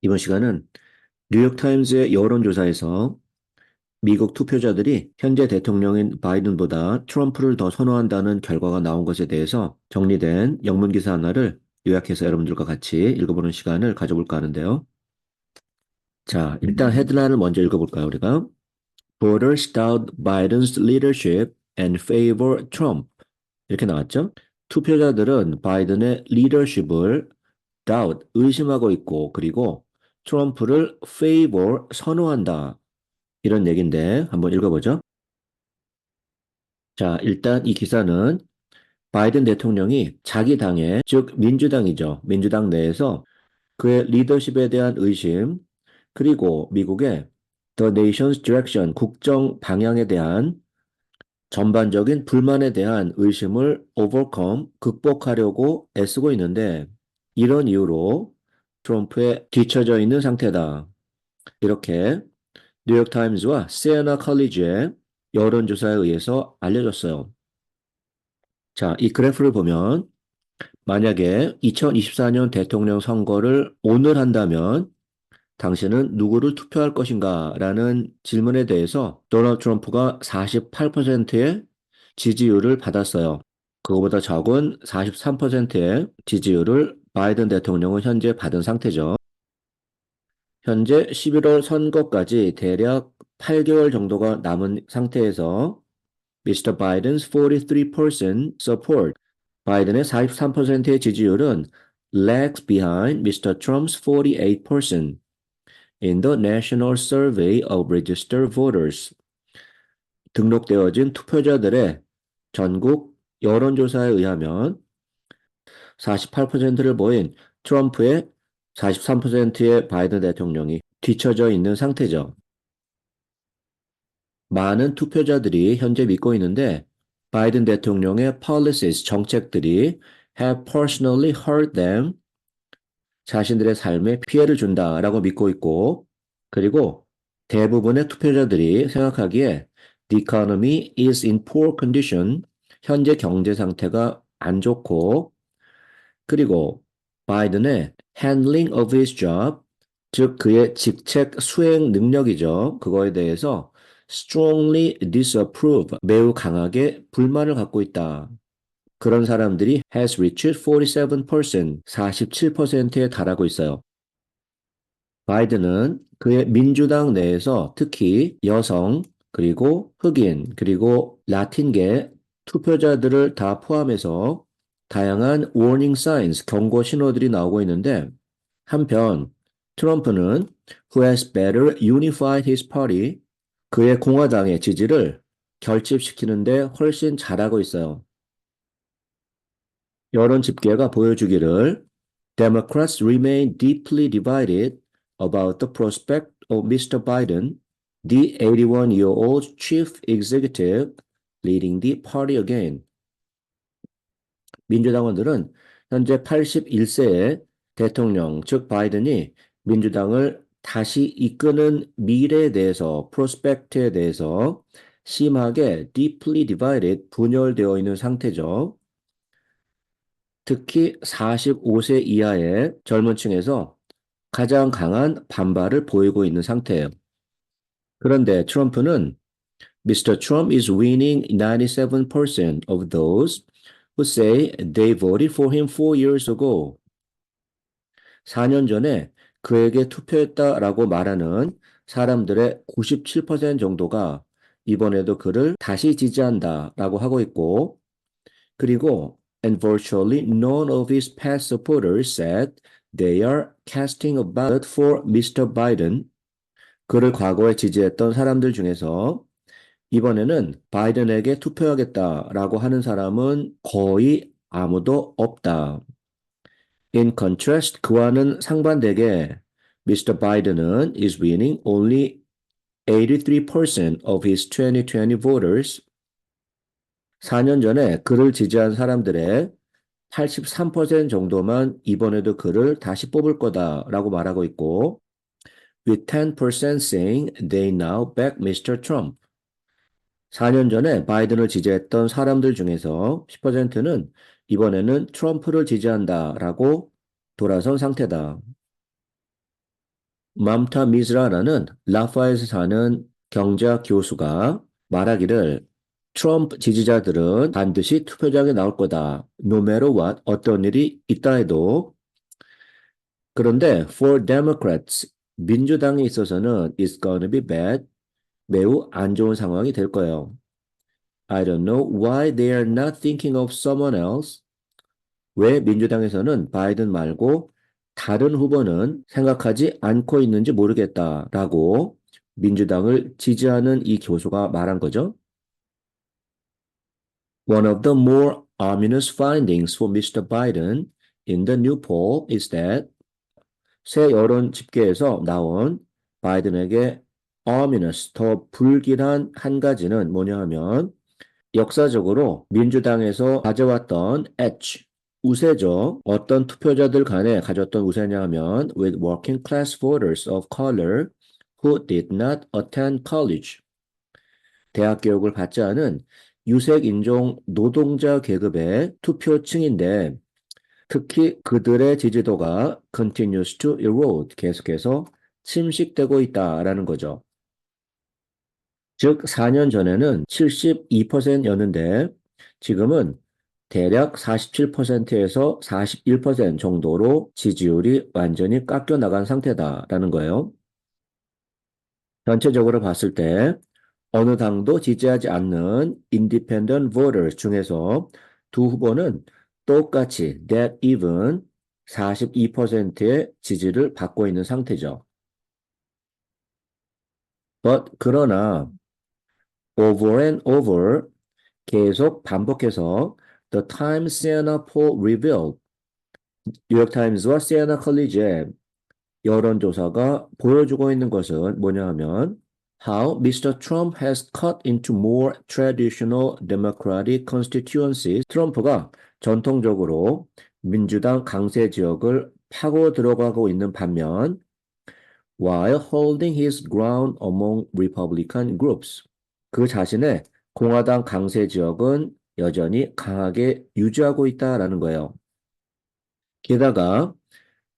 이번 시간은 뉴욕타임즈의 여론조사에서 미국 투표자들이 현재 대통령인 바이든보다 트럼프를 더 선호한다는 결과가 나온 것에 대해서 정리된 영문기사 하나를 요약해서 여러분들과 같이 읽어보는 시간을 가져볼까 하는데요. 자, 일단 헤드라인을 먼저 읽어볼까요, 우리가? Voters doubt Biden's leadership and favor Trump. 이렇게 나왔죠? 투표자들은 바이든의 리더십을 doubt, 의심하고 있고, 그리고 트럼프를 favor, 선호한다. 이런 얘기인데 한번 읽어보죠. 자, 일단 이 기사는 바이든 대통령이 자기 당의, 즉 민주당이죠. 민주당 내에서 그의 리더십에 대한 의심, 그리고 미국의 The Nation's Direction, 국정 방향에 대한 전반적인 불만에 대한 의심을 overcome, 극복하려고 애쓰고 있는데 이런 이유로 트럼프에 뒤처져 있는 상태다. 이렇게 뉴욕타임즈와 시에나 컬리지의 여론조사에 의해서 알려졌어요. 자, 이 그래프를 보면 만약에 2024년 대통령 선거를 오늘 한다면 당신은 누구를 투표할 것인가? 라는 질문에 대해서 도널드 트럼프가 48%의 지지율을 받았어요. 그거보다 적은 43%의 지지율을 바이든 대통령은 현재 받은 상태죠. 현재 11월 선거까지 대략 8개월 정도가 남은 상태에서 Mr. Biden's 43% support, 바이든의 43%의 지지율은 lags behind Mr. Trump's 48% in the National Survey of Registered Voters. 등록되어진 투표자들의 전국 여론조사에 의하면 48%를 보인 트럼프의 43%의 바이든 대통령이 뒤처져 있는 상태죠. 많은 투표자들이 현재 믿고 있는데 바이든 대통령의 policies, 정책들이 have personally hurt them, 자신들의 삶에 피해를 준다라고 믿고 있고, 그리고 대부분의 투표자들이 생각하기에 the economy is in poor condition, 현재 경제 상태가 안 좋고, 그리고 바이든의 handling of his job, 즉 그의 직책 수행 능력이죠. 그거에 대해서 strongly disapprove, 매우 강하게 불만을 갖고 있다. 그런 사람들이 has reached 47%, 47%에 달하고 있어요. 바이든은 그의 민주당 내에서 특히 여성, 그리고 흑인, 그리고 라틴계 투표자들을 다 포함해서 다양한 warning signs, 경고 신호들이 나오고 있는데 한편 트럼프는 who has better unified his party, 그의 공화당의 지지를 결집시키는데 훨씬 잘하고 있어요. 여론 집계가 보여주기를 Democrats remain deeply divided about the prospect of Mr. Biden, the 81-year-old chief executive leading the party again. 민주당원들은 현재 81세의 대통령, 즉 바이든이 민주당을 다시 이끄는 미래에 대해서, 프로스펙트에 대해서 심하게 deeply divided, 분열되어 있는 상태죠. 특히 45세 이하의 젊은 층에서 가장 강한 반발을 보이고 있는 상태예요. 그런데 트럼프는 Mr. Trump is winning 97% of those who say they voted for him 4 years ago. 4년 전에 그에게 투표했다라고 말하는 사람들의 97% 정도가 이번에도 그를 다시 지지한다라고 하고 있고, 그리고 and virtually none of his past supporters said they are casting a ballot for Mr. Biden. 그를 과거에 지지했던 사람들 중에서 이번에는 바이든에게 투표하겠다라고 하는 사람은 거의 아무도 없다. In contrast, 그와는 상반되게 Mr. Biden은 is winning only 83% of his 2020 voters. 4년 전에 그를 지지한 사람들의 83% 정도만 이번에도 그를 다시 뽑을 거다라고 말하고 있고, with 10% saying they now back Mr. Trump. 4년 전에 바이든을 지지했던 사람들 중에서 10%는 이번에는 트럼프를 지지한다라고 돌아선 상태다. 맘타 미즈라라는 라파에서 사는 경제학 교수가 말하기를 트럼프 지지자들은 반드시 투표장에 나올 거다. No matter what, 어떤 일이 있다 해도. 그런데 for Democrats, 민주당에 있어서는 it's gonna be bad. 매우 안 좋은 상황이 될 거예요. I don't know why they are not thinking of someone else. 왜 민주당에서는 바이든 말고 다른 후보는 생각하지 않고 있는지 모르겠다라고 민주당을 지지하는 이 교수가 말한 거죠. One of the more ominous findings for Mr. Biden in the new poll is that 새 여론 집계에서 나온 바이든에게 ominous, 더 불길한 한 가지는 뭐냐 하면 역사적으로 민주당에서 가져왔던 edge, 우세죠. 어떤 투표자들 간에 가졌던 우세냐 하면 with working class voters of color who did not attend college. 대학 교육을 받지 않은 유색 인종 노동자 계급의 투표층인데 특히 그들의 지지도가 continues to erode, 계속해서 침식되고 있다라는 거죠. 즉 4년 전에는 72%였는데 지금은 대략 47%에서 41% 정도로 지지율이 완전히 깎여 나간 상태다라는 거예요. 전체적으로 봤을 때 어느 당도 지지하지 않는 independent voters 중에서 두 후보는 똑같이 dead even 42%의 지지를 받고 있는 상태죠. But 그러나 over and over 계속 반복해서 The Times Siena Poll revealed 뉴욕타임스와 시에나 컬리지의 여론조사가 보여주고 있는 것은 뭐냐 하면 How Mr. Trump has cut into more traditional Democratic constituencies. 트럼프가 전통적으로 민주당 강세 지역을 파고 들어가고 있는 반면 while holding his ground among Republican groups. 그 자신의 공화당 강세 지역은 여전히 강하게 유지하고 있다라는 거예요. 게다가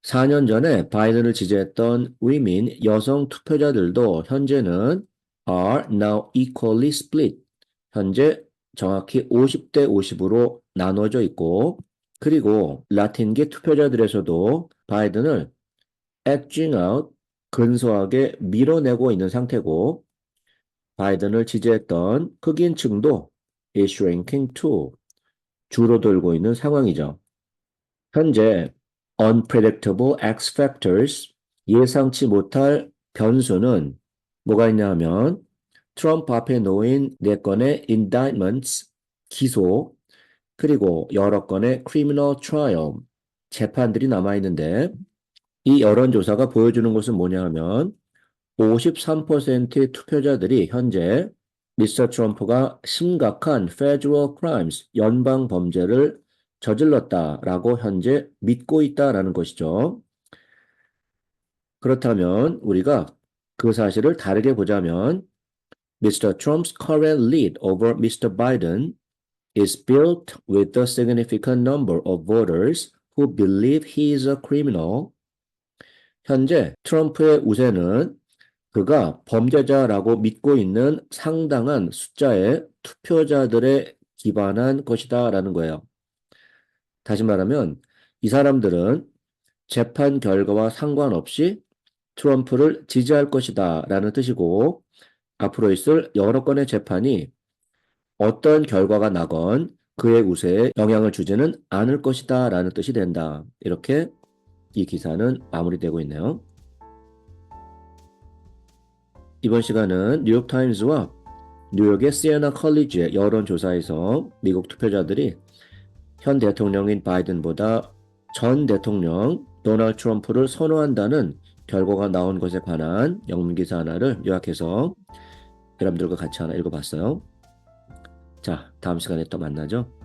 4년 전에 바이든을 지지했던 위민 여성 투표자들도 현재는 are now equally split. 현재 정확히 50대 50으로 나눠져 있고 그리고 라틴계 투표자들에서도 바이든을 edging out, 근소하게 밀어내고 있는 상태고 바이든을 지지했던 흑인층도 is shrinking too, 줄어들고 있는 상황이죠. 현재 unpredictable X factors, 예상치 못할 변수는 뭐가 있냐 하면 트럼프 앞에 놓인 4건의 indictments, 기소, 그리고 여러 건의 criminal trial, 재판들이 남아있는데 이 여론조사가 보여주는 것은 뭐냐 하면 53%의 투표자들이 현재 미스터 트럼프가 심각한 federal crimes, 연방 범죄를 저질렀다라고 현재 믿고 있다라는 것이죠. 그렇다면 우리가 그 사실을 다르게 보자면 Mr. Trump's current lead over Mr. Biden is built with a significant number of voters who believe he is a criminal. 현재 트럼프의 우세는 그가 범죄자라고 믿고 있는 상당한 숫자의 투표자들에 기반한 것이다라는 거예요. 다시 말하면 이 사람들은 재판 결과와 상관없이 트럼프를 지지할 것이다 라는 뜻이고 앞으로 있을 여러 건의 재판이 어떤 결과가 나건 그의 우세에 영향을 주지는 않을 것이다 라는 뜻이 된다. 이렇게 이 기사는 마무리되고 있네요. 이번 시간은 뉴욕타임스와 뉴욕의 시에나 컬리지의 여론조사에서 미국 투표자들이 현 대통령인 바이든보다 전 대통령 도널드 트럼프를 선호한다는 결과가 나온 것에 관한 영문기사 하나를 요약해서 여러분들과 같이 하나 읽어봤어요. 자, 다음 시간에 또 만나죠.